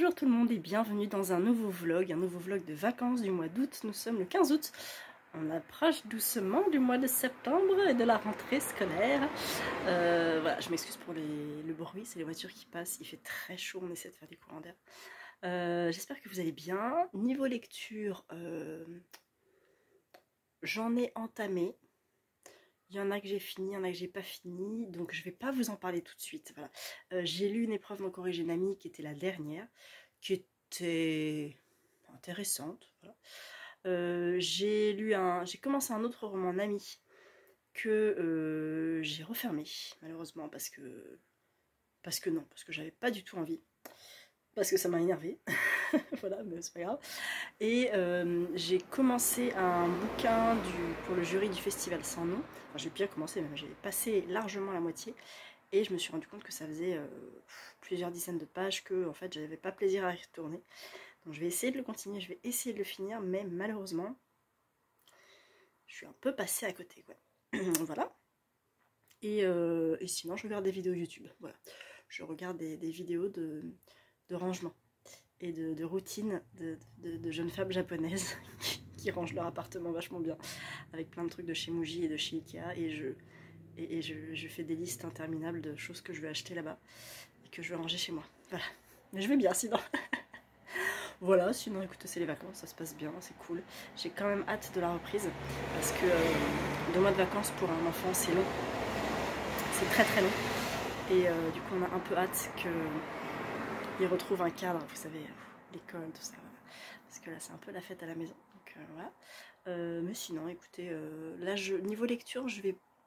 Bonjour tout le monde et bienvenue dans un nouveau vlog de vacances du mois d'août. Nous sommes le 15 août. On approche doucement du mois de septembre et de la rentrée scolaire. Voilà, je m'excuse pour le bruit, c'est les voitures qui passent. Il fait très chaud, on essaie de faire des courants d'air. J'espère que vous allez bien. Niveau lecture, j'en ai entamé. Il y en a que j'ai fini, il y en a que j'ai pas fini, donc je vais pas vous en parler tout de suite. Voilà. J'ai lu une épreuve non corrigée Nami qui était la dernière, qui était intéressante. Voilà. J'ai commencé un autre roman Nami que j'ai refermé malheureusement parce que j'avais pas du tout envie, parce que ça m'a énervé. Voilà, mais c'est pas grave. Et j'ai commencé un bouquin pour le jury du festival sans nom. Enfin, j'ai bien commencé, même j'ai passé largement la moitié. Et je me suis rendu compte que ça faisait plusieurs dizaines de pages que en fait j'avais pas plaisir à y retourner. Donc je vais essayer de le continuer, je vais essayer de le finir, mais malheureusement je suis un peu passée à côté, quoi. Voilà. Et sinon je regarde des vidéos YouTube. Voilà. Je regarde des vidéos de rangement et de routine de jeunes femmes japonaises qui rangent leur appartement vachement bien, avec plein de trucs de chez Muji et de chez Ikea, et je fais des listes interminables de choses que je veux acheter là-bas et que je veux ranger chez moi. Voilà. Mais je vais bien sinon. Voilà, sinon écoutez, c'est les vacances, ça se passe bien, c'est cool. J'ai quand même hâte de la reprise, parce que 2 mois de vacances pour un enfant c'est long. C'est très très long. Et du coup on a un peu hâte qu'il retrouve un cadre, vous savez, l'école, tout ça. Parce que là c'est un peu la fête à la maison. Donc voilà. Mais sinon écoutez, là niveau lecture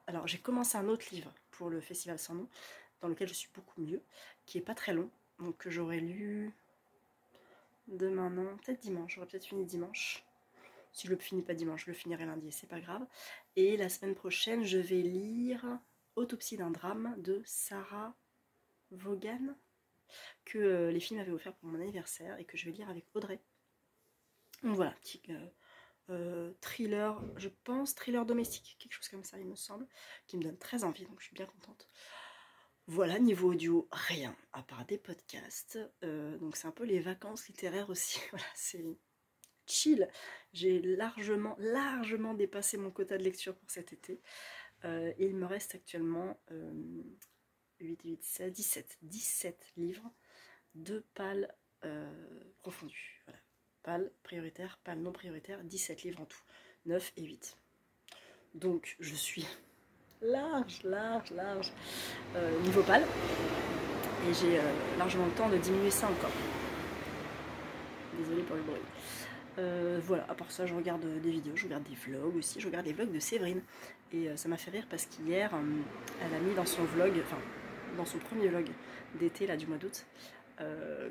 alors j'ai commencé un autre livre pour le festival sans nom, dans lequel je suis beaucoup mieux, qui est pas très long, donc que j'aurais lu demain, non, peut-être dimanche, j'aurais peut-être fini dimanche. Si je le finis pas dimanche, je le finirai lundi, c'est pas grave. Et la semaine prochaine, je vais lire Autopsie d'un drame de Sarah Vaughan, que les filles m'avaient offert pour mon anniversaire et que je vais lire avec Audrey. Donc voilà, petit thriller, je pense, thriller domestique, quelque chose comme ça il me semble, qui me donne très envie, donc je suis bien contente. Voilà, niveau audio, rien, à part des podcasts. Donc c'est un peu les vacances littéraires aussi. Voilà, c'est chill. J'ai largement dépassé mon quota de lecture pour cet été. Et il me reste actuellement 8, 8, 16, 17 livres de pales confondues. Voilà. Pales prioritaires, pales non prioritaires, 17 livres en tout. 9 et 8. Donc je suis large niveau pâle, et j'ai largement le temps de diminuer ça encore. Désolée pour le bruit. Voilà, à part ça je regarde des vidéos, je regarde des vlogs aussi, je regarde des vlogs de Séverine, et ça m'a fait rire parce qu'hier elle a mis dans son vlog, enfin dans son premier vlog d'été là du mois d'août,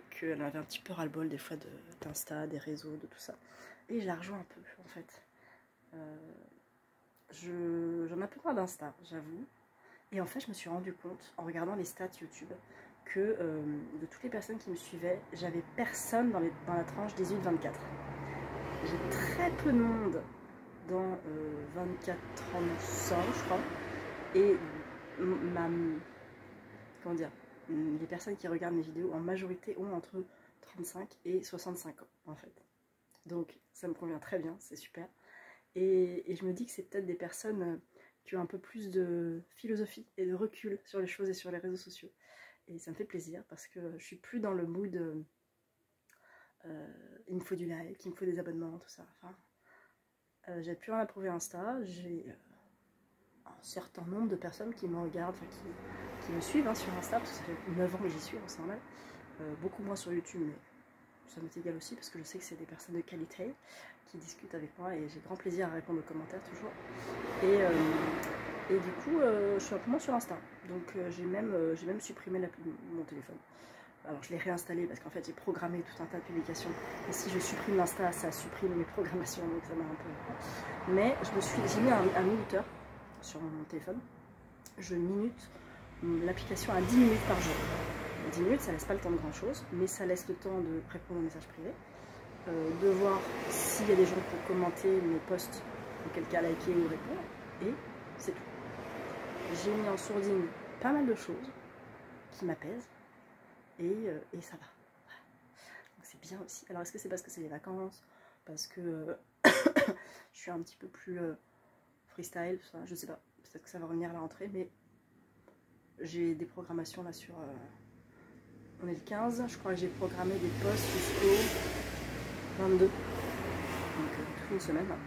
qu'elle avait un petit peu ras-le-bol des fois d'Insta, des réseaux, de tout ça, et je la rejoins un peu en fait. J'en ai un peu marre d'Insta, j'avoue. Et en fait, je me suis rendu compte, en regardant les stats YouTube, que de toutes les personnes qui me suivaient, j'avais personne dans la tranche 18-24. J'ai très peu de monde dans 24-35, je crois. Et comment dire, les personnes qui regardent mes vidéos, en majorité, ont entre 35 et 65 ans, en fait. Donc, ça me convient très bien, c'est super. Et je me dis que c'est peut-être des personnes qui ont un peu plus de philosophie et de recul sur les choses et sur les réseaux sociaux. Et ça me fait plaisir parce que je suis plus dans le mood il me faut du like, il me faut des abonnements, tout ça. Enfin, j'ai plus rien à prouver Insta, j'ai un certain nombre de personnes qui me regardent, enfin, qui me suivent sur Insta, parce que ça fait 9 ans que j'y suis, c'est normal. Beaucoup moins sur YouTube, mais ça m'est égal aussi parce que je sais que c'est des personnes de qualité qui discutent avec moi, et j'ai grand plaisir à répondre aux commentaires toujours. Et du coup, je suis un peu moins sur Insta, donc j'ai même supprimé mon téléphone. Alors je l'ai réinstallé parce qu'en fait j'ai programmé tout un tas de publications, et si je supprime l'Insta, ça supprime mes programmations, donc ça m'a un peu... Mais j'ai mis un minuteur sur mon téléphone. Je minute l'application à 10 minutes par jour. 10 minutes, ça laisse pas le temps de grand chose, mais ça laisse le temps de répondre aux messages privés, de voir s'il y a des gens qui ont commenté mes posts, auquel cas liker ou répondre, et c'est tout. J'ai mis en sourdine pas mal de choses qui m'apaisent, et ça va. bien aussi. Alors est-ce que c'est parce que c'est les vacances, parce que je suis un petit peu plus freestyle, ça, je sais pas, peut-être que ça va revenir à la rentrée, mais j'ai des programmations là sur... on est le 15, je crois que j'ai programmé des posts jusqu'au 22, donc toute une semaine là.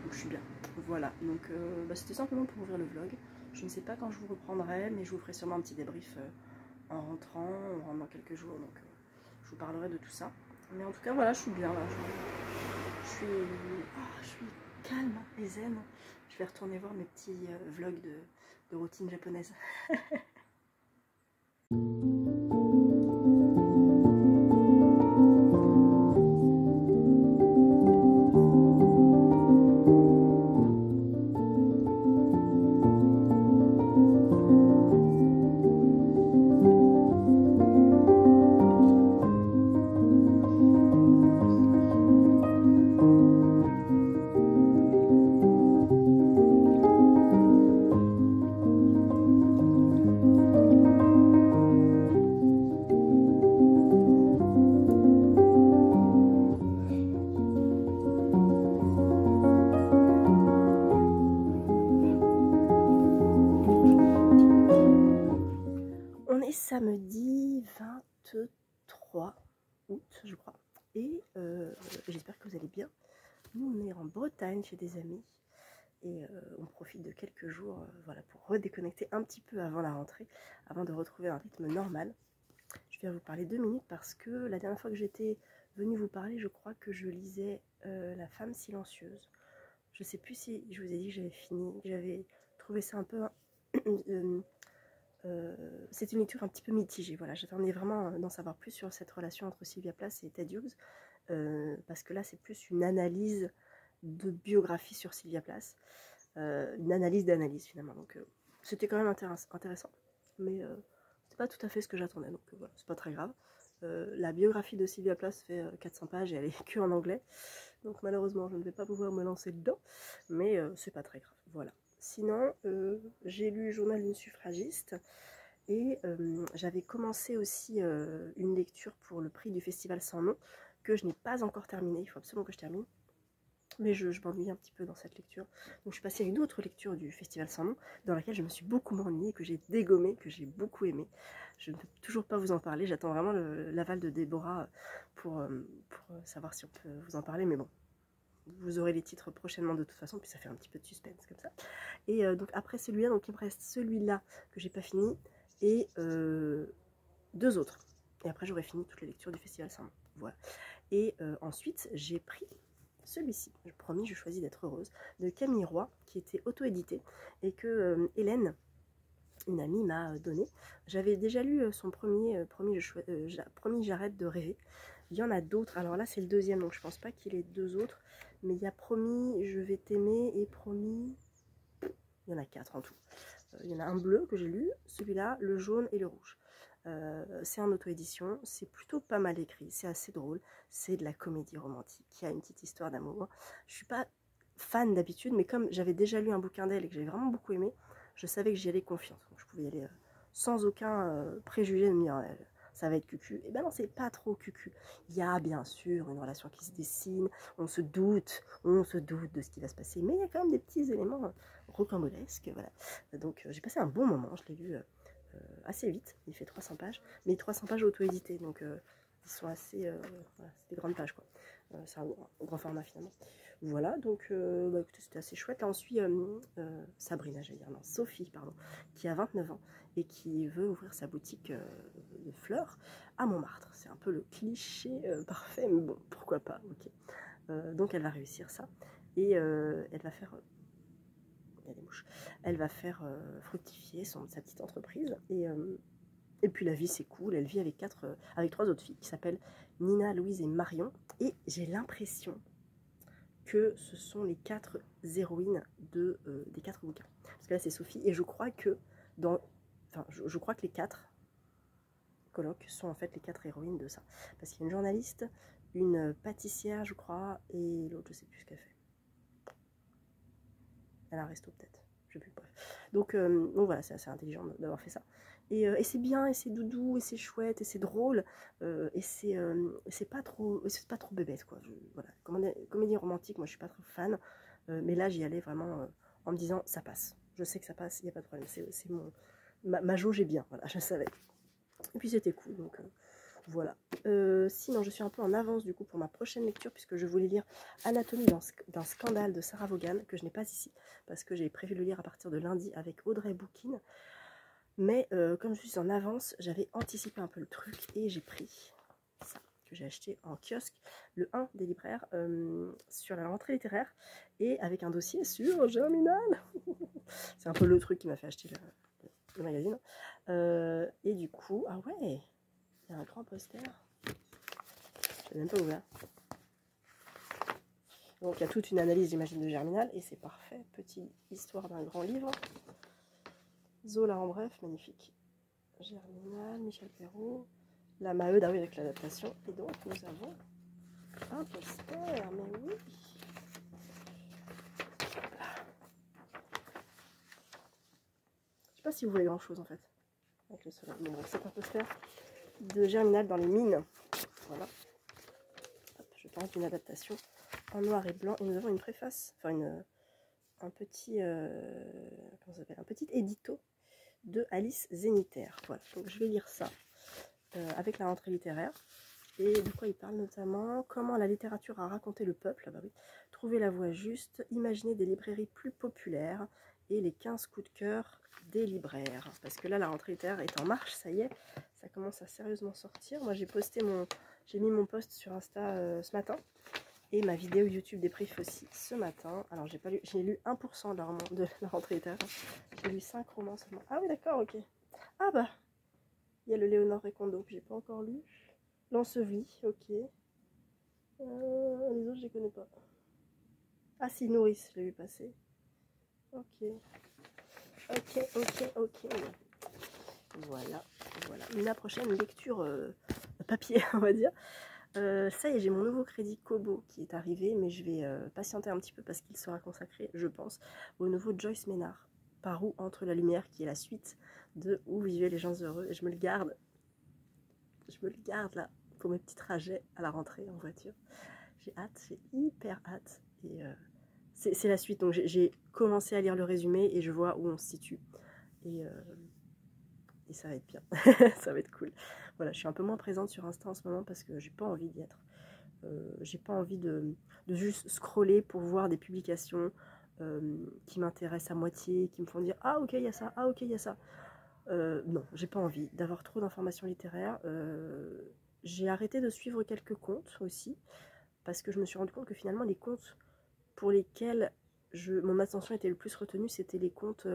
Donc je suis bien. Voilà, donc c'était simplement pour ouvrir le vlog. Je ne sais pas quand je vous reprendrai, mais je vous ferai sûrement un petit débrief en rentrant, on rentre dans quelques jours, donc je vous parlerai de tout ça. Mais en tout cas, voilà, je suis bien là. Je suis calme et zen. Je vais retourner voir mes petits vlogs de routine japonaise. Samedi 23 août, je crois, et j'espère que vous allez bien. Nous, on est en Bretagne chez des amis et on profite de quelques jours voilà, pour redéconnecter un petit peu avant la rentrée, avant de retrouver un rythme normal. Je viens vous parler 2 minutes parce que la dernière fois que j'étais venue vous parler, je crois que je lisais La femme silencieuse. Je sais plus si je vous ai dit que j'avais fini, j'avais trouvé ça un peu... c'est une lecture un petit peu mitigée, voilà, j'attendais vraiment d'en savoir plus sur cette relation entre Sylvia Plath et Ted Hughes, parce que là c'est plus une analyse de biographie sur Sylvia Plath, une analyse d'analyse finalement, donc c'était quand même intéressant, mais c'est pas tout à fait ce que j'attendais, donc voilà, c'est pas très grave. La biographie de Sylvia Plath fait 400 pages et elle est que en anglais, donc malheureusement je ne vais pas pouvoir me lancer dedans, mais c'est pas très grave, voilà. Sinon, j'ai lu Journal d'une suffragiste et j'avais commencé aussi une lecture pour le prix du Festival Sans Nom que je n'ai pas encore terminé, il faut absolument que je termine. Mais je m'ennuie un petit peu dans cette lecture. Donc je suis passée à une autre lecture du Festival Sans Nom dans laquelle je me suis beaucoup ennuyée, que j'ai dégommée, que j'ai beaucoup aimée. Je ne peux toujours pas vous en parler, j'attends vraiment l'aval de Déborah pour savoir si on peut vous en parler, mais bon. Vous aurez les titres prochainement de toute façon, puis ça fait un petit peu de suspense comme ça. Et donc après celui-là, donc il me reste celui-là que j'ai pas fini et 2 autres. Et après j'aurai fini toutes les lectures du Festival Sans Nom. Voilà. Et ensuite j'ai pris celui-ci, je promis, je choisis d'être heureuse, de Camille Roy, qui était auto-édité et que Hélène, une amie, m'a donné. J'avais déjà lu son premier, promis j'arrête de rêver. Il y en a d'autres, alors là c'est le deuxième, donc je pense pas qu'il y ait 2 autres, mais il y a Promis je vais t'aimer et Promis, il y en a 4 en tout. Il y en a un bleu que j'ai lu, celui-là, le jaune et le rouge. C'est en auto-édition, c'est plutôt pas mal écrit, c'est assez drôle, c'est de la comédie romantique, il y a une petite histoire d'amour. Je suis pas fan d'habitude, mais comme j'avais déjà lu un bouquin d'elle et que j'avais vraiment beaucoup aimé, je savais que j'y allais confiance, donc je pouvais y aller sans aucun préjugé de me dire ça va être cucu. Et ben non, c'est pas trop cucu. Il y a bien sûr une relation qui se dessine, on se doute de ce qui va se passer, mais il y a quand même des petits éléments rocambolesques, voilà. Donc j'ai passé un bon moment, je l'ai lu assez vite, il fait 300 pages, mais 300 pages auto-éditées, donc ils sont assez, voilà, c'est des grandes pages quoi, c'est un grand format finalement. Voilà, donc bah, écoutez, c'était assez chouette. Là on suit Sabrina, j'allais dire, non, Sophie, pardon, qui a 29 ans et qui veut ouvrir sa boutique de fleurs à Montmartre. C'est un peu le cliché parfait, mais bon, pourquoi pas, ok. Donc elle va réussir ça, et elle va faire... il y a des mouches. Elle va faire fructifier sa petite entreprise. Et puis la vie, c'est cool. Elle vit avec 3 autres filles qui s'appellent Nina, Louise et Marion. Et j'ai l'impression que ce sont les 4 héroïnes des 4 bouquins. Parce que là, c'est Sophie. Et je crois que je crois que les 4 colloques sont en fait les 4 héroïnes de ça. Parce qu'il y a une journaliste, une pâtissière, je crois, et l'autre, je sais plus ce qu'elle fait. Elle a un resto peut-être, je sais plus, bref. Donc voilà, c'est assez intelligent d'avoir fait ça. Et c'est bien, et c'est doudou, et c'est chouette, et c'est drôle, et c'est pas trop bébête, quoi. Voilà, comédie romantique, moi je suis pas trop fan, mais là j'y allais vraiment en me disant ça passe. Je sais que ça passe, il n'y a pas de problème. C'est ma jauge est bien, voilà, je savais. Et puis c'était cool, donc voilà. Sinon, je suis un peu en avance du coup pour ma prochaine lecture, puisque je voulais lire Anatomie d'un scandale de Sarah Vaughan, que je n'ai pas ici, parce que j'ai prévu de le lire à partir de lundi avec Audrey Boukine. Mais comme je suis en avance, j'avais anticipé un peu le truc et j'ai pris ça, que j'ai acheté en kiosque, le 1 des libraires, sur la rentrée littéraire, et avec un dossier sur Germinal. C'est un peu le truc qui m'a fait acheter le magazine. Et du coup, ah ouais, il y a un grand poster. Je l'ai même pas ouvert. Donc il y a toute une analyse, j'imagine, de Germinal, et c'est parfait. Petite histoire d'un grand livre. Zola en bref, magnifique. Germinal, Michel Perrault, la Maheude, ah oui, avec l'adaptation. Et donc nous avons un poster, mais oui. Je sais pas si vous voyez grand chose en fait. Avec le soleil. Bon, bref, c'est un poster de Germinal dans les mines. Voilà. Hop, je pense d'une adaptation en noir et blanc. Et nous avons une préface, enfin un petit, comment ça s'appelle, un petit édito de Alice Zénitaire. Voilà, donc je vais lire ça avec la rentrée littéraire. Et de quoi il parle notamment? Comment la littérature a raconté le peuple, bah oui, trouver la voie juste, imaginer des librairies plus populaires et les 15 coups de cœur des libraires. Parce que là, la rentrée littéraire est en marche, ça y est, ça commence à sérieusement sortir. Moi, j'ai mis mon post sur Insta ce matin. Et ma vidéo YouTube des prix aussi ce matin. Alors j'ai lu 1% de la rentrée littéraire. J'ai lu 5 romans seulement. Ah oui d'accord, ok. Ah bah, il y a le Léonore Recondo que j'ai pas encore lu. L'Enseveli, ok. Les autres je les connais pas. Ah si, Nourrice, je l'ai vu passer. Ok. Ok. Voilà. La prochaine lecture papier, on va dire. Ça y est, j'ai mon nouveau crédit Kobo qui est arrivé, mais je vais patienter un petit peu parce qu'il sera consacré, je pense, au nouveau Joyce Maynard, Par où entre la lumière, qui est la suite de Où vivaient les gens heureux. Et je me le garde là pour mes petits trajets à la rentrée en voiture. J'ai hyper hâte. Et c'est la suite, donc j'ai commencé à lire le résumé et je vois où on se situe. Et ça va être bien, ça va être cool. Voilà, je suis un peu moins présente sur Insta en ce moment parce que j'ai pas envie d'y être. J'ai pas envie de juste scroller pour voir des publications qui m'intéressent à moitié, qui me font dire ah ok il y a ça, ah ok il y a ça. Non, j'ai pas envie d'avoir trop d'informations littéraires. J'ai arrêté de suivre quelques comptes aussi parce que je me suis rendu compte que finalement les comptes pour lesquels mon attention était le plus retenue, c'était les comptes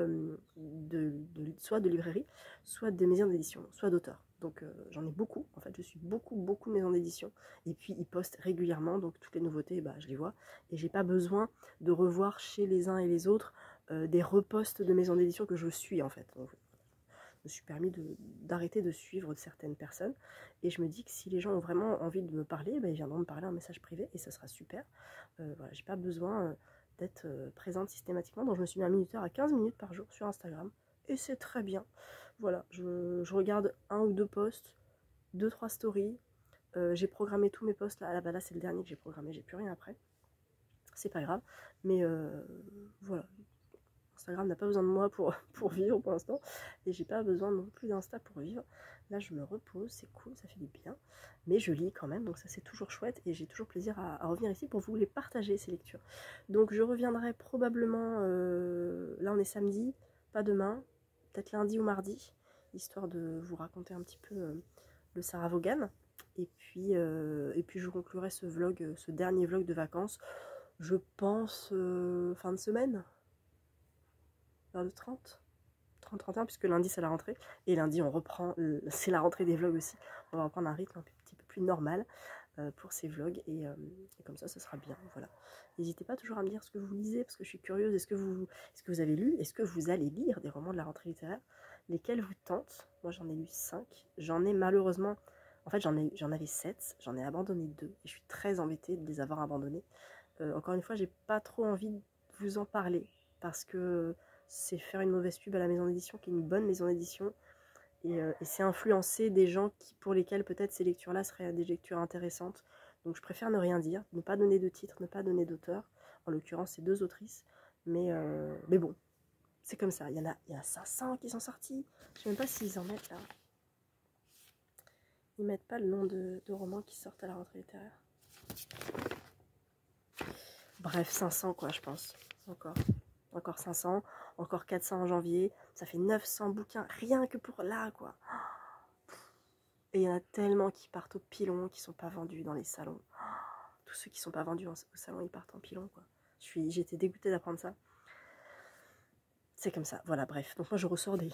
soit de librairie, soit de maisons d'édition, soit d'auteurs. Donc j'en ai beaucoup, en fait je suis beaucoup de maisons d'édition. Et puis ils postent régulièrement, donc toutes les nouveautés, bah, je les vois. Et j'ai pas besoin de revoir chez les uns et les autres des reposts de maisons d'édition que je suis en fait. Donc, je me suis permis d'arrêter de suivre certaines personnes. Et je me dis que si les gens ont vraiment envie de me parler, bah, ils viendront me parler en message privé et ça sera super. Voilà, j'ai pas besoin d'être présente systématiquement. Donc je me suis mis un minuteur à 15 minutes par jour sur Instagram. Et c'est très bien. Voilà, je regarde 1 ou 2 posts, 2-3 stories. J'ai programmé tous mes posts là. Là c'est le dernier que j'ai programmé, j'ai plus rien après. C'est pas grave. Mais voilà. Instagram n'a pas besoin de moi pour vivre pour l'instant. Et j'ai pas besoin non plus d'Insta pour vivre. Là, je me repose, c'est cool, ça fait du bien. Mais je lis quand même, donc ça c'est toujours chouette. Et j'ai toujours plaisir à revenir ici pour vous les partager, ces lectures. Donc je reviendrai probablement, là on est samedi, pas demain, peut-être lundi ou mardi, histoire de vous raconter un petit peu le Sarah Vaughan. Et puis je conclurai ce dernier vlog de vacances, je pense fin de semaine. Vers le 30-31, puisque lundi c'est la rentrée, et lundi on reprend, c'est la rentrée des vlogs aussi, on va reprendre un rythme un petit peu plus normal pour ces vlogs, et comme ça sera bien, voilà. N'hésitez pas toujours à me dire ce que vous lisez, parce que je suis curieuse, est-ce que vous avez lu, est-ce que vous allez lire des romans de la rentrée littéraire, lesquels vous tentent? Moi j'en ai lu 5, j'en ai malheureusement, en fait j'en avais 7, j'en ai abandonné 2, et je suis très embêtée de les avoir abandonnés. Encore une fois, j'ai pas trop envie de vous en parler, parce que c'est faire une mauvaise pub à la maison d'édition, qui est une bonne maison d'édition. Et c'est influencer des gens pour lesquels peut-être ces lectures-là seraient des lectures intéressantes. Donc je préfère ne rien dire, ne pas donner de titre, ne pas donner d'auteur. En l'occurrence, c'est 2 autrices. Mais bon, c'est comme ça. Il y a 500 qui sont sortis. Je ne sais même pas s'ils en mettent là. Ils mettent pas le nom de romans qui sortent à la rentrée littéraire. Bref, 500 quoi, je pense. Encore 500, encore 400 en janvier. Ça fait 900 bouquins, rien que pour là, quoi. Et il y en a tellement qui partent au pilon, qui sont pas vendus dans les salons. Tous ceux qui sont pas vendus au salon, ils partent en pilon, quoi. J'étais dégoûtée d'apprendre ça. C'est comme ça, voilà, bref. Donc moi, je ressors des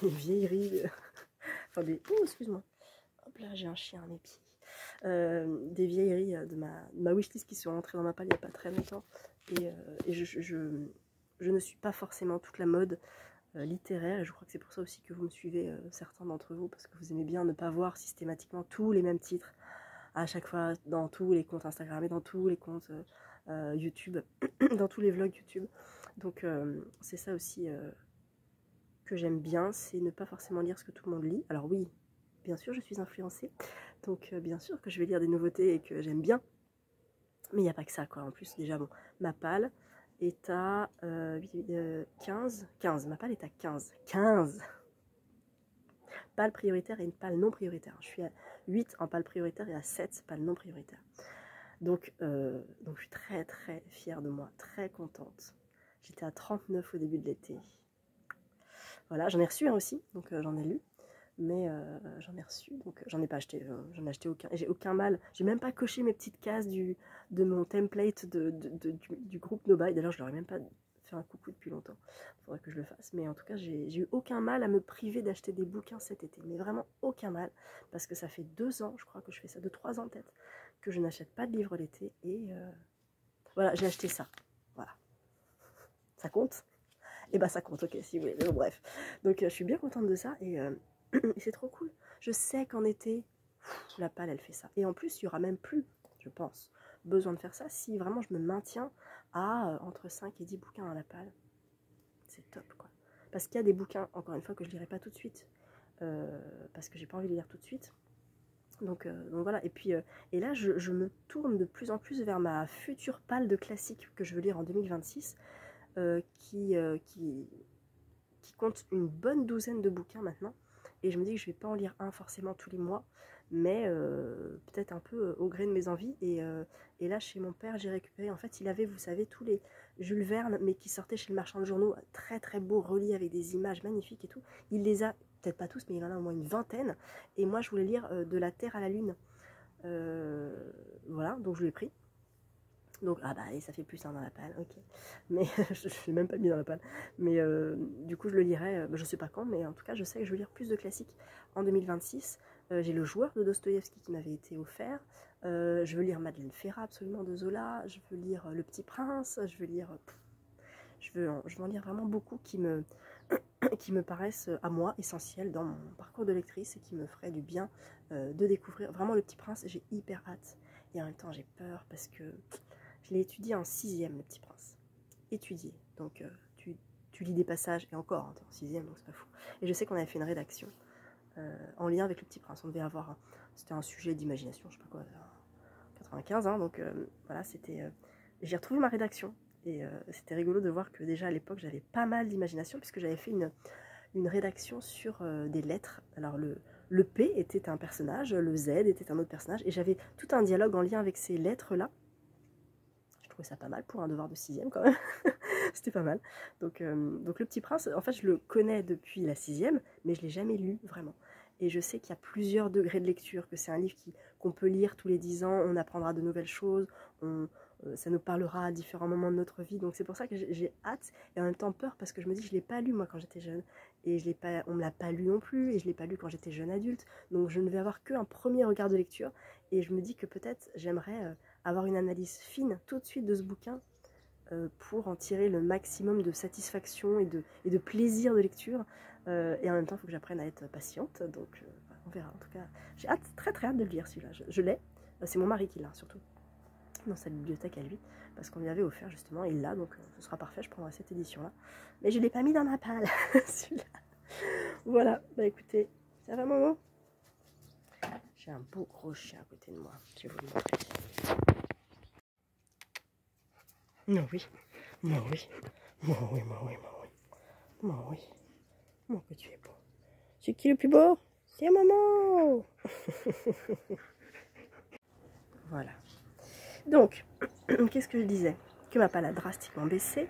vieilleries. Enfin, oh, excuse-moi. Hop là, j'ai un chien à mes pieds. Des vieilleries de ma wishlist qui sont rentrées dans ma palle il n'y a pas très longtemps. Et je ne suis pas forcément toute la mode littéraire, et je crois que c'est pour ça aussi que vous me suivez, certains d'entre vous, parce que vous aimez bien ne pas voir systématiquement tous les mêmes titres à chaque fois dans tous les comptes Instagram et dans tous les comptes YouTube, dans tous les vlogs YouTube. Donc c'est ça aussi que j'aime bien, c'est ne pas forcément lire ce que tout le monde lit. Alors oui, bien sûr je suis influencée, donc bien sûr que je vais lire des nouveautés et que j'aime bien, mais il n'y a pas que ça, quoi. En plus déjà, bon, ma palle est à 15, ma palle est à 15 pales prioritaires et une palle non prioritaire. Je suis à 8 en palle prioritaire et à 7 pales non prioritaires. Donc je suis très très fière de moi, très contente. J'étais à 39 au début de l'été. Voilà, j'en ai reçu un aussi, donc j'en ai lu. Mais j'en ai reçu, donc j'en ai pas acheté, j'en ai acheté aucun. Et j'ai aucun mal, j'ai même pas coché mes petites cases de mon template du groupe No Buy. D'ailleurs, je leur ai même pas fait un coucou depuis longtemps. Il faudrait que je le fasse. Mais en tout cas, j'ai eu aucun mal à me priver d'acheter des bouquins cet été. Mais vraiment aucun mal. Parce que ça fait 2 ans, je crois que je fais ça, 3 ans peut-être, que je n'achète pas de livres l'été. Et voilà, j'ai acheté ça. Voilà. Ça compte? Et bah ça compte, ok, si vous voulez. Mais bon, bref. Donc je suis bien contente de ça. Et c'est trop cool. Je sais qu'en été, la palle, elle fait ça. Et en plus, il n'y aura même plus, je pense, besoin de faire ça si vraiment je me maintiens à entre 5 et 10 bouquins à la palle. C'est top, quoi. Parce qu'il y a des bouquins, encore une fois, que je ne lirai pas tout de suite. Parce que j'ai pas envie de lire tout de suite. Donc voilà. Et puis, et là, je me tourne de plus en plus vers ma future palle de classiques que je veux lire en 2026. Qui compte une bonne douzaine de bouquins maintenant. Et je me dis que je ne vais pas en lire un forcément tous les mois, mais peut-être un peu au gré de mes envies. Et là, chez mon père, j'ai récupéré, en fait, il avait, vous savez, tous les Jules Verne, mais qui sortaient chez le marchand de journaux, très très beaux, reliés avec des images magnifiques et tout. Il les a, peut-être pas tous, mais il en a au moins une vingtaine. Et moi, je voulais lire De la Terre à la Lune. Voilà, donc je l'ai pris. Donc, ah bah, et ça fait plus un dans la palle, ok. Mais je ne l'ai même pas mis dans la palle. Mais du coup, je le lirai, je sais pas quand, mais en tout cas, je sais que je vais lire plus de classiques en 2026. J'ai Le Joueur de Dostoïevski qui m'avait été offert. Je veux lire Madeleine Ferrat, absolument, de Zola. Je veux lire Le Petit Prince. Je veux lire. Je veux en lire vraiment beaucoup qui me paraissent à moi essentiels dans mon parcours de lectrice et qui me feraient du bien de découvrir. Vraiment, Le Petit Prince, j'ai hyper hâte. Et en même temps, j'ai peur parce que je l'ai étudié en 6e, Le Petit Prince. Étudié. Donc, tu lis des passages, et encore, t'es en 6e, donc c'est pas fou. Et je sais qu'on avait fait une rédaction en lien avec Le Petit Prince. On devait avoir, c'était un sujet d'imagination, je sais pas quoi, 95, hein, donc voilà, c'était... j'ai retrouvé ma rédaction, et c'était rigolo de voir que déjà à l'époque, j'avais pas mal d'imagination, puisque j'avais fait une rédaction sur des lettres. Alors, le P était un personnage, le Z était un autre personnage, et j'avais tout un dialogue en lien avec ces lettres-là. Je trouvais ça pas mal pour un devoir de 6e quand même. C'était pas mal. Donc Le Petit Prince, en fait, je le connais depuis la 6e, mais je ne l'ai jamais lu vraiment. Et je sais qu'il y a plusieurs degrés de lecture, que c'est un livre qu'on peut lire tous les 10 ans, on apprendra de nouvelles choses, ça nous parlera à différents moments de notre vie. Donc c'est pour ça que j'ai hâte et en même temps peur, parce que je me dis que je ne l'ai pas lu moi quand j'étais jeune. Et on ne me l'a pas lu non plus, et je ne l'ai pas lu quand j'étais jeune adulte. Donc je ne vais avoir qu'un premier regard de lecture. Et je me dis que peut-être j'aimerais avoir une analyse fine tout de suite de ce bouquin, pour en tirer le maximum de satisfaction et de plaisir de lecture. Et en même temps, il faut que j'apprenne à être patiente. Donc, on verra. En tout cas, j'ai hâte, très très hâte de le lire celui-là. Je l'ai. C'est mon mari qui l'a surtout. dans sa bibliothèque à lui, parce qu'on lui avait offert justement, il l'a, donc ce sera parfait, je prendrai cette édition-là. Mais je ne l'ai pas mis dans ma palle, celui-là. Voilà, bah écoutez, ça va Momo? J'ai un beau gros chien à côté de moi, je vais vous le montrer. Non, oui, moi oui, moi oui, moi oui, moi oui, moi oui, moi que tu es beau. C'est qui le plus beau? C'est maman. Voilà. Donc, qu'est-ce que je disais? Que ma palle a drastiquement baissé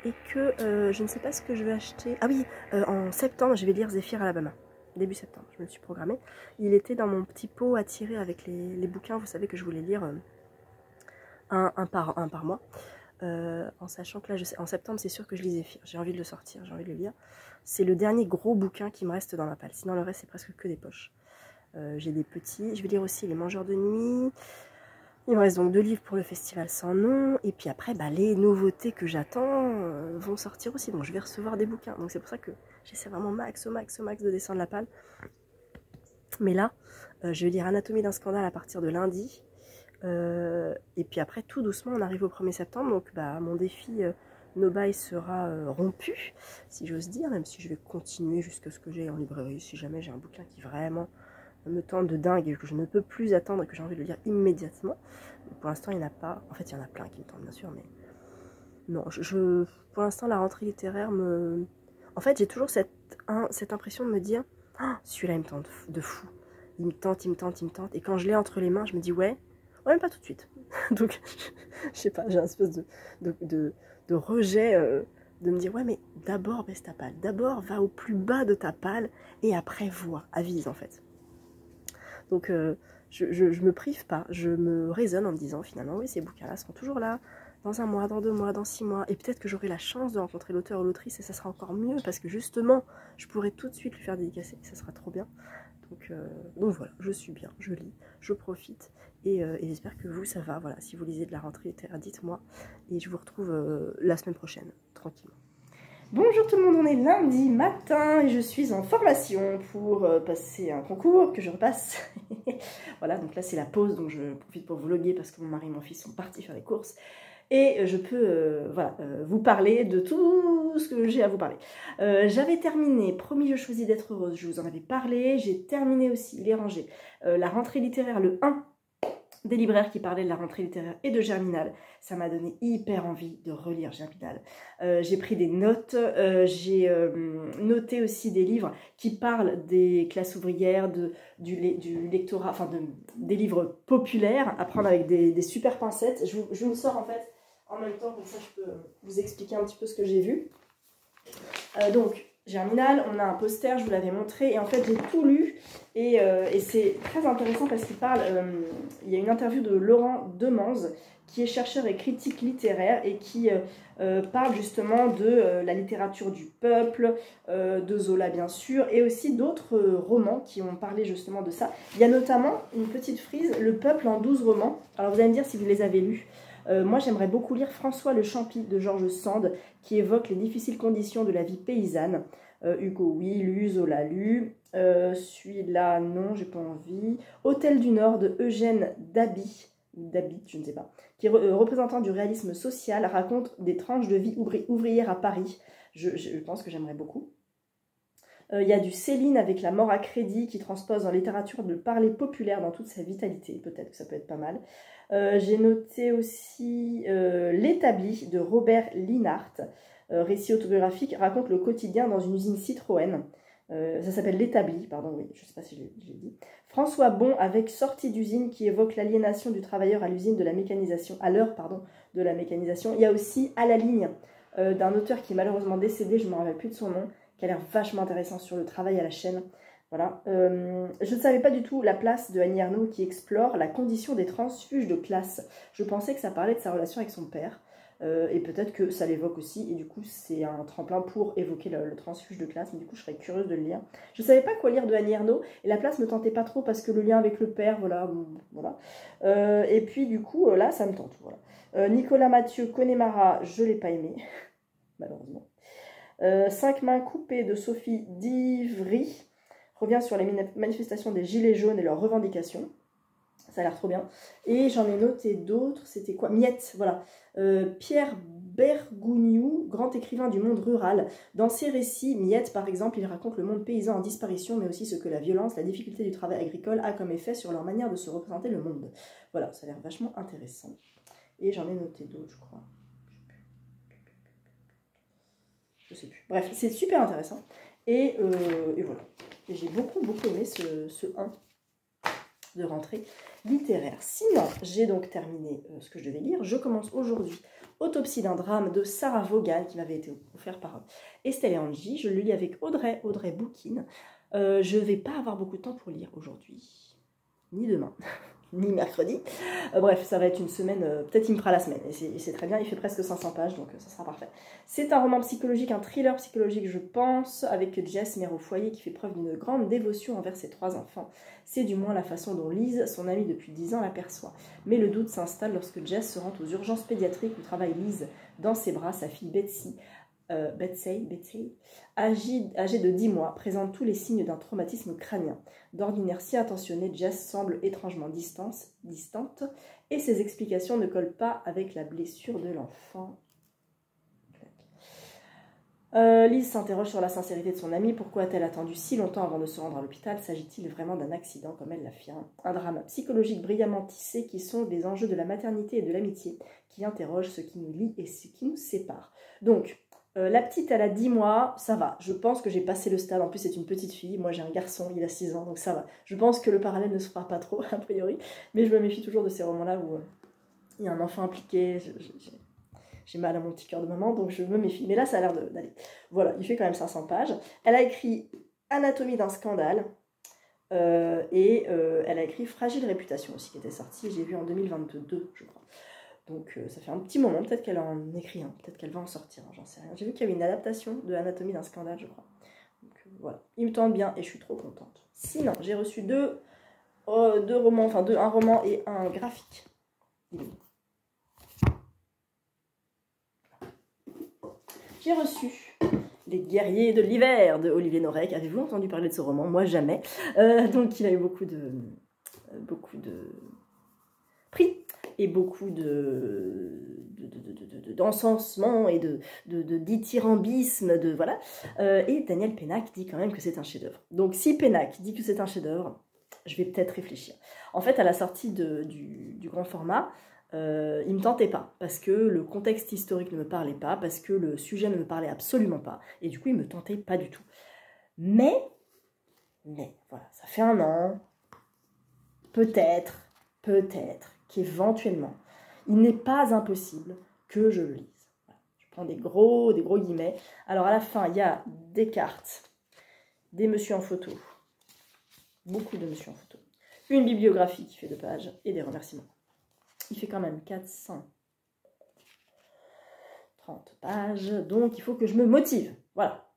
et que je ne sais pas ce que je vais acheter. Ah oui, en septembre, je vais lire Zéphyr Alabama. Début septembre, je me suis programmée. Il était dans mon petit pot à tirer avec les bouquins, vous savez que je voulais lire un par mois. En sachant que là, en septembre, c'est sûr que je lis Zéphyr. J'ai envie de le sortir, j'ai envie de le lire. C'est le dernier gros bouquin qui me reste dans ma palle. Sinon, le reste, c'est presque que des poches. J'ai des petits. Je vais lire aussi Les Mangeurs de Nuit. Il me reste donc 2 livres pour le festival sans nom. Et puis après, bah, les nouveautés que j'attends vont sortir aussi. Donc je vais recevoir des bouquins. Donc c'est pour ça que j'essaie vraiment au max de descendre la palle. Mais là, je vais lire Anatomie d'un scandale à partir de lundi. Et puis après, tout doucement, on arrive au 1er septembre. Donc bah, mon défi Nobail sera rompu, si j'ose dire. Même si je vais continuer jusqu'à ce que j'ai en librairie. Si jamais j'ai un bouquin qui vraiment me tente de dingue et que je ne peux plus attendre et que j'ai envie de le lire immédiatement. Pour l'instant, il n'y en a pas. En fait, il y en a plein qui me tentent, bien sûr, mais non, pour l'instant, la rentrée littéraire me... En fait, j'ai toujours cette impression de me dire oh, celui-là, il me tente de fou. Il me tente. Et quand je l'ai entre les mains, je me dis ouais, même pas tout de suite. Donc, je sais pas, j'ai un espèce de rejet de me dire ouais, mais d'abord baisse ta palle. D'abord, va au plus bas de ta palle et après, vois, avise en fait. Donc je me prive pas, je me raisonne en me disant finalement oui ces bouquins-là seront toujours là, dans 1 mois, dans 2 mois, dans 6 mois, et peut-être que j'aurai la chance de rencontrer l'auteur ou l'autrice et ça sera encore mieux parce que justement je pourrai tout de suite lui faire dédicacer, ça sera trop bien. Donc voilà, je suis bien, je lis, je profite et j'espère que vous ça va, voilà, si vous lisez de la rentrée littéraire, dites-moi et je vous retrouve la semaine prochaine, tranquillement. Bonjour tout le monde, on est lundi matin et je suis en formation pour passer un concours que je repasse. Voilà, donc là c'est la pause, donc je profite pour vlogger parce que mon mari et mon fils sont partis faire les courses. Et je peux voilà, vous parler de tout ce que j'ai à vous parler. J'avais terminé, promis je choisis d'être heureuse, je vous en avais parlé. J'ai terminé aussi les rangées, la rentrée littéraire, le 1 des libraires qui parlaient de la rentrée littéraire et de Germinal. Ça m'a donné hyper envie de relire Germinal. J'ai pris des notes, j'ai noté aussi des livres qui parlent des classes ouvrières, du lectorat, enfin des livres populaires, à prendre avec des super pincettes. Je vous le sors en fait en même temps, comme ça je peux vous expliquer un petit peu ce que j'ai vu. Donc, Germinal, on a un poster, je vous l'avais montré, et en fait j'ai tout lu, et c'est très intéressant parce qu'il parle, il y a une interview de Laurent Demanze, qui est chercheur et critique littéraire, et qui parle justement de la littérature du peuple, de Zola bien sûr, et aussi d'autres romans qui ont parlé justement de ça. Il y a notamment une petite frise, Le peuple en 12 romans, alors vous allez me dire si vous les avez lus. Moi j'aimerais beaucoup lire François le Champy de Georges Sand qui évoque les difficiles conditions de la vie paysanne. Hugo oui, lu, Zola lu, celui-là non, j'ai pas envie. Hôtel du Nord de Eugène Dabit, je ne sais pas, qui est représentant du réalisme social, raconte des tranches de vie ouvrière à Paris. Je pense que j'aimerais beaucoup. Il y a du Céline avec La mort à crédit qui transpose en littérature le parler populaire dans toute sa vitalité, peut-être que ça peut être pas mal. J'ai noté aussi L'établi de Robert Linhart, récit autobiographique, raconte le quotidien dans une usine Citroën. Ça s'appelle L'établi, pardon, oui, je ne sais pas si je l'ai dit. François Bon avec Sortie d'usine qui évoque l'aliénation du travailleur à l'usine de la mécanisation, à l'heure, pardon, de la mécanisation. Il y a aussi À la ligne d'un auteur qui est malheureusement décédé, je ne me rappelle plus de son nom, qui a l'air vachement intéressant sur le travail à la chaîne. Voilà. Je ne savais pas du tout la place de Annie Ernaux qui explore la condition des transfuges de classe. Je pensais que ça parlait de sa relation avec son père. Et peut-être que ça l'évoque aussi. Et du coup, c'est un tremplin pour évoquer le transfuge de classe. Mais du coup, je serais curieuse de le lire. Je ne savais pas quoi lire de Annie Ernaux. Et la place ne me tentait pas trop parce que le lien avec le père, voilà. Voilà. Et puis, du coup, là, ça me tente. Voilà. Nicolas Mathieu, Connemara, je ne l'ai pas aimé. Malheureusement. 5 mains coupées de Sophie Divry revient sur les manifestations des Gilets jaunes et leurs revendications. Ça a l'air trop bien. Et j'en ai noté d'autres. C'était quoi? Miette, voilà. Pierre Bergougnoux, grand écrivain du monde rural. Dans ses récits, Miette, par exemple, il raconte le monde paysan en disparition, mais aussi ce que la violence, la difficulté du travail agricole a comme effet sur leur manière de se représenter le monde. Voilà, ça a l'air vachement intéressant. Et j'en ai noté d'autres, je crois. Je sais plus. Bref, c'est super intéressant. Et voilà. Et j'ai beaucoup aimé ce 1 de rentrée littéraire. Sinon, j'ai donc terminé ce que je devais lire. Je commence aujourd'hui Autopsie d'un drame de Sarah Vaughan, qui m'avait été offert par Estelle et Angie. Je le lis avec Audrey Bouquin. Je ne vais pas avoir beaucoup de temps pour lire aujourd'hui, ni demain, ni mercredi. Bref, ça va être une semaine, peut-être il me fera la semaine, et c'est très bien, il fait presque 500 pages, donc ça sera parfait. C'est un roman psychologique, un thriller psychologique, je pense, avec Jess, mère au foyer, qui fait preuve d'une grande dévotion envers ses 3 enfants. C'est du moins la façon dont Lise, son amie depuis 10 ans, l'aperçoit. Mais le doute s'installe lorsque Jess se rend aux urgences pédiatriques où travaille Lise dans ses bras, sa fille Betsy, âgée de 10 mois, présente tous les signes d'un traumatisme crânien. D'ordinaire si attentionnée, Jess semble étrangement distante et ses explications ne collent pas avec la blessure de l'enfant. Lise s'interroge sur la sincérité de son amie. Pourquoi a-t-elle attendu si longtemps avant de se rendre à l'hôpital? S'agit-il vraiment d'un accident, comme elle l'affirme? Un drame psychologique brillamment tissé qui sont des enjeux de la maternité et de l'amitié, qui interrogent ce qui nous lie et ce qui nous sépare. Donc, la petite, elle a 10 mois, ça va. Je pense que j'ai passé le stade. En plus, c'est une petite fille. Moi, j'ai un garçon, il a 6 ans, donc ça va. Je pense que le parallèle ne se fera pas trop, a priori. Mais je me méfie toujours de ces romans-là où il y a un enfant impliqué. J'ai mal à mon petit cœur de maman, donc je me méfie. Mais là, ça a l'air d'aller. Voilà, il fait quand même 500 pages. Elle a écrit Anatomie d'un scandale. Et elle a écrit Fragile réputation aussi, qui était sorti, j'ai vu en 2022, je crois. Donc ça fait un petit moment, peut-être qu'elle en écrit un, peut-être qu'elle va en sortir, j'en sais rien. J'ai vu qu'il y avait une adaptation de Anatomie d'un scandale, je crois. Donc voilà, il me tente bien et je suis trop contente. Sinon, j'ai reçu deux romans, enfin un roman et un graphique. J'ai reçu Les Guerriers de l'hiver de Olivier Norek. Avez-vous entendu parler de ce roman? Moi, jamais. Donc il a eu beaucoup de prix et beaucoup d'encensement et de dithyrambisme, voilà. Et Daniel Pénac dit quand même que c'est un chef-d'œuvre. Donc si Pénac dit que c'est un chef-d'œuvre, je vais peut-être réfléchir. En fait, à la sortie du grand format, il ne me tentait pas, parce que le contexte historique ne me parlait pas, parce que le sujet ne me parlait absolument pas, et du coup, il ne me tentait pas du tout. Mais, voilà, ça fait un an, peut-être qu'éventuellement, il n'est pas impossible que je le lise. Voilà. Je prends des gros guillemets. Alors à la fin, il y a des cartes, des messieurs en photo, beaucoup de messieurs en photo, une bibliographie qui fait 2 pages et des remerciements. Il fait quand même 430 pages, donc il faut que je me motive. Voilà.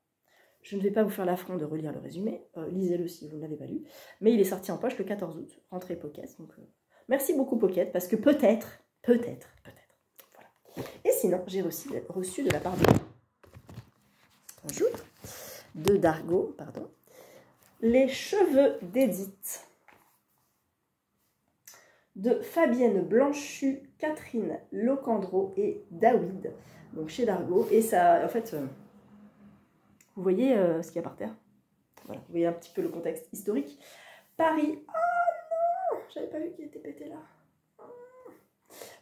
Je ne vais pas vous faire l'affront de relire le résumé, lisez-le si vous ne l'avez pas lu, mais il est sorti en poche le 14 août, rentrée Pocket, donc merci beaucoup Pocket, parce que peut-être, voilà. Et sinon, j'ai reçu de la part de Dargo, pardon, Les cheveux d'Edith, de Fabienne Blanchu, Catherine Locandro et David, donc chez Dargo, et ça, en fait... Vous voyez ce qu'il y a par terre? Voilà, vous voyez un petit peu le contexte historique. Paris, oh non, j'avais pas vu qu'il était pété là.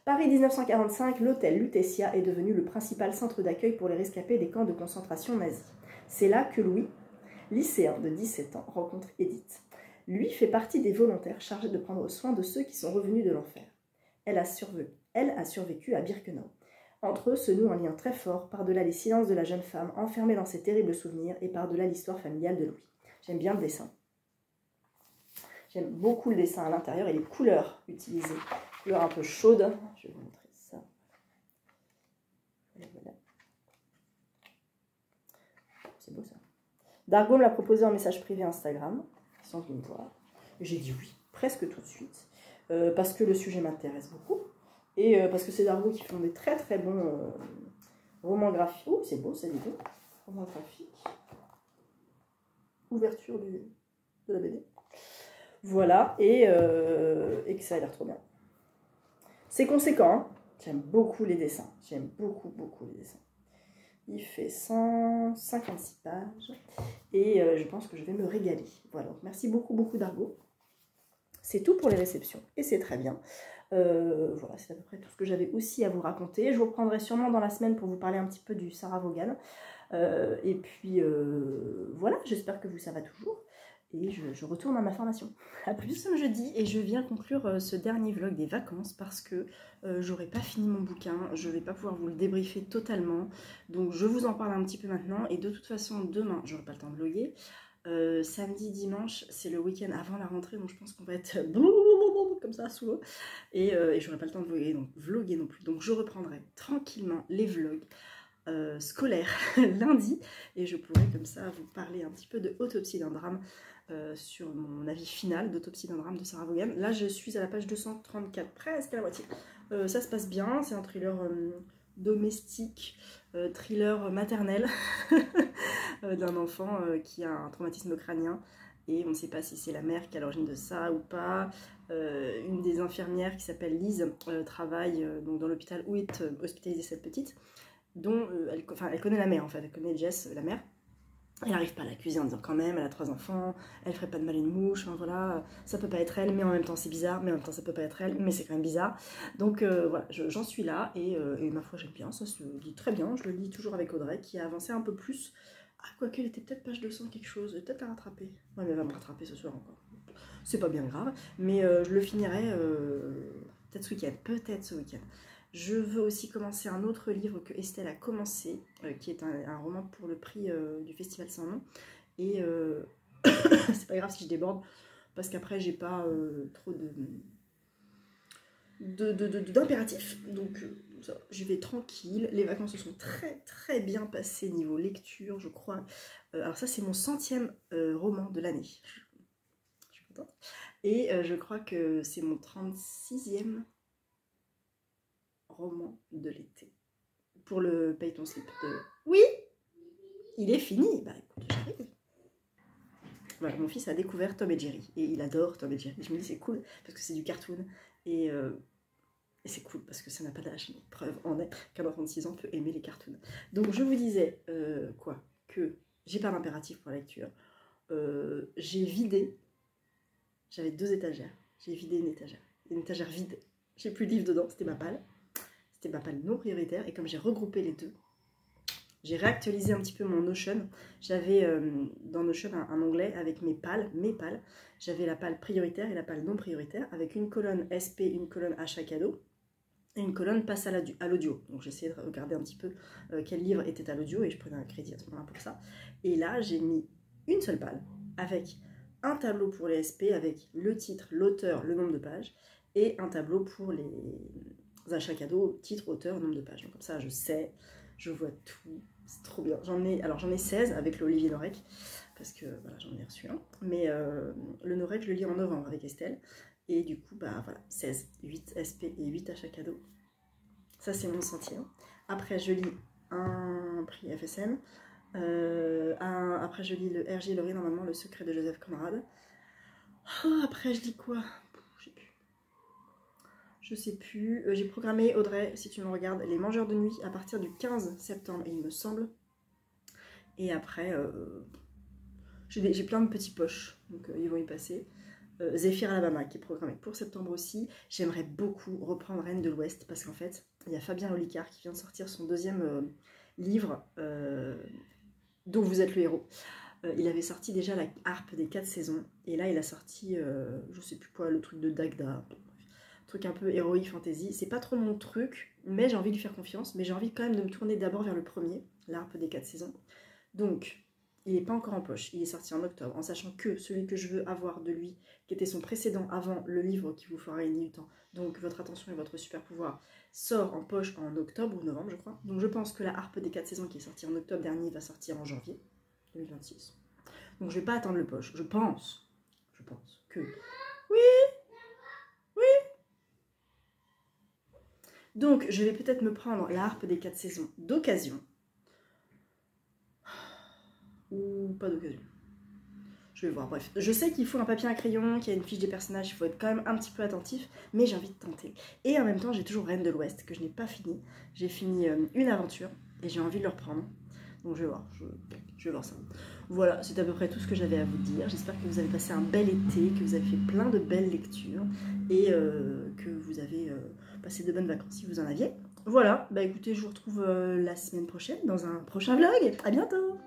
Paris 1945, l'hôtel Lutetia est devenu le principal centre d'accueil pour les rescapés des camps de concentration nazis. C'est là que Louis, lycéen de 17 ans, rencontre Edith. Lui fait partie des volontaires chargés de prendre soin de ceux qui sont revenus de l'enfer. Elle a survécu à Birkenau. Entre eux se noue un lien très fort, par-delà les silences de la jeune femme, enfermée dans ses terribles souvenirs, et par-delà l'histoire familiale de Louis. J'aime bien le dessin. J'aime beaucoup le dessin à l'intérieur et les couleurs utilisées. Couleurs un peu chaudes. Je vais vous montrer ça. Voilà. C'est beau ça. Dargo me l'a proposé en message privé Instagram, sans venir me voir. J'ai dit oui, presque tout de suite, parce que le sujet m'intéresse beaucoup. Et parce que c'est Dargo qui font des très bons romans graphiques. Oh, c'est beau, ça dit tout. Romans graphiques. Ouverture de la BD. Voilà, et que ça a l'air trop bien. C'est conséquent, hein. J'aime beaucoup les dessins. J'aime beaucoup, beaucoup les dessins. Il fait 156 pages. Et je pense que je vais me régaler. Voilà, donc merci beaucoup, beaucoup d'Argo. C'est tout pour les réceptions. Et c'est très bien. Voilà, c'est à peu près tout ce que j'avais aussi à vous raconter. Je vous reprendrai sûrement dans la semaine pour vous parler un petit peu du Sarah Vaughan. Et puis, voilà, j'espère que vous, ça va toujours. Et je retourne à ma formation. A plus. Nous sommes jeudi et je viens conclure ce dernier vlog des vacances parce que j'aurai pas fini mon bouquin, je vais pas pouvoir vous le débriefer totalement. Donc je vous en parle un petit peu maintenant et de toute façon demain, j'aurai pas le temps de vlogger. Samedi, dimanche, c'est le week-end avant la rentrée, donc je pense qu'on va être comme ça sous l'eau. Et j'aurai pas le temps de vlogger non plus. Donc je reprendrai tranquillement les vlogs scolaires lundi et je pourrai comme ça vous parler un petit peu de Autopsie d'un drame. Sur mon avis final d'Autopsie d'un drame de Sarah Vaughan. Là, je suis à la page 234, presque à la moitié. Ça se passe bien, c'est un thriller domestique, thriller maternel d'un enfant qui a un traumatisme crânien. Et on ne sait pas si c'est la mère qui est à l'origine de ça ou pas. Une des infirmières qui s'appelle Lise travaille donc dans l'hôpital où est hospitalisée cette petite, dont elle connaît la mère en fait, elle connaît Jess, la mère. Elle n'arrive pas à l'accuser en disant quand même, elle a 3 enfants, elle ferait pas de mal à une mouche, enfin voilà, ça peut pas être elle, mais en même temps c'est bizarre, mais en même temps ça peut pas être elle, mais c'est quand même bizarre. Donc voilà, j'en suis là, et ma foi j'aime bien, ça se lit très bien, je le lis toujours avec Audrey, qui a avancé un peu plus. Ah, quoique, elle était peut-être page 200 quelque chose, peut-être la rattraper. Ouais, mais elle va me rattraper ce soir encore. C'est pas bien grave, mais je le finirai peut-être ce week-end, peut-être ce week-end. Je veux aussi commencer un autre livre que Estelle a commencé, qui est un roman pour le prix du Festival Sans Nom. Et c'est pas grave si je déborde, parce qu'après j'ai pas trop d'impératifs. Donc je vais tranquille. Les vacances se sont très très bien passées niveau lecture, je crois. Alors ça c'est mon 100e roman de l'année. Je suis contente. Et je crois que c'est mon 36e roman de l'été. Pour le Paye ton slip de... Oui, il est fini. Bah écoute, j'arrive. Voilà, mon fils a découvert Tom et Jerry. Et il adore Tom et Jerry. Et je me dis c'est cool parce que c'est du cartoon. Et c'est cool parce que ça n'a pas d'âge. Preuve en est qu'un enfant de 6 ans peut aimer les cartoons. Donc je vous disais quoi, que j'ai pas d'impératif pour la lecture. J'ai vidé. J'avais 2 étagères. J'ai vidé une étagère vide. J'ai plus de livres dedans. C'était ma palle. C'était ma palle non prioritaire. Et comme j'ai regroupé les deux, j'ai réactualisé un petit peu mon Notion. J'avais dans Notion un onglet avec mes pales. J'avais la palle prioritaire et la palle non prioritaire, avec une colonne SP, une colonne achat cadeau, et une colonne passe à l'audio. Donc j'essayais de regarder un petit peu quel livre était à l'audio, et je prenais un crédit à ce moment-là pour ça. Et là, j'ai mis une seule palle, avec un tableau pour les SP, avec le titre, l'auteur, le nombre de pages, et un tableau pour les achats cadeaux, titre, auteur, nombre de pages. Donc comme ça, je sais, je vois tout. C'est trop bien. J'en ai 16 avec l'Olivier Norek, parce que voilà, j'en ai reçu un. Mais le Norek, je le lis en novembre avec Estelle. Et du coup, bah voilà, 16, 8 SP et 8 achats cadeaux. Ça, c'est mon sentier. Après, je lis un prix FSM. Après, je lis le R.J. Laurie, normalement, Le secret de Joseph Conrad. Oh, après, je lis quoi? Je sais plus. J'ai programmé, Audrey, si tu me regardes, Les Mangeurs de Nuit à partir du 15 septembre, il me semble. Et après, j'ai plein de petits poches, donc ils vont y passer. Zéphyr Alabama, qui est programmé pour septembre aussi. J'aimerais beaucoup reprendre Reine de l'Ouest, parce qu'en fait, il y a Fabien Olicard qui vient de sortir son 2e livre, dont vous êtes le héros. Il avait sorti déjà La Harpe des 4 saisons, et là il a sorti, je sais plus quoi, le truc de Dagda, truc un peu héroïque fantasy. C'est pas trop mon truc, mais j'ai envie de lui faire confiance, mais j'ai envie quand même de me tourner d'abord vers le premier, La Harpe des 4 saisons. Donc, il n'est pas encore en poche, il est sorti en octobre, en sachant que celui que je veux avoir de lui, qui était son précédent avant le livre qui vous fera gagner du temps, donc Votre attention et votre super pouvoir, sort en poche en octobre ou novembre, je crois. Donc je pense que La Harpe des 4 saisons, qui est sortie en octobre dernier, va sortir en janvier 2026. Donc je vais pas attendre le poche, je pense que... Oui. Donc je vais peut-être me prendre La Harpe des 4 saisons d'occasion. Ou pas d'occasion. Je vais voir, bref. Je sais qu'il faut un papier, un crayon, qu'il y a une fiche des personnages, il faut être quand même un petit peu attentif, mais j'ai envie de tenter. Et en même temps, j'ai toujours Reine de l'Ouest, que je n'ai pas fini. J'ai fini une aventure, et j'ai envie de le reprendre. Donc je vais voir, je vais voir ça. Voilà, c'est à peu près tout ce que j'avais à vous dire. J'espère que vous avez passé un bel été, que vous avez fait plein de belles lectures, et que vous avez passé de bonnes vacances si vous en aviez. Voilà, bah écoutez, je vous retrouve la semaine prochaine dans un prochain vlog. À bientôt!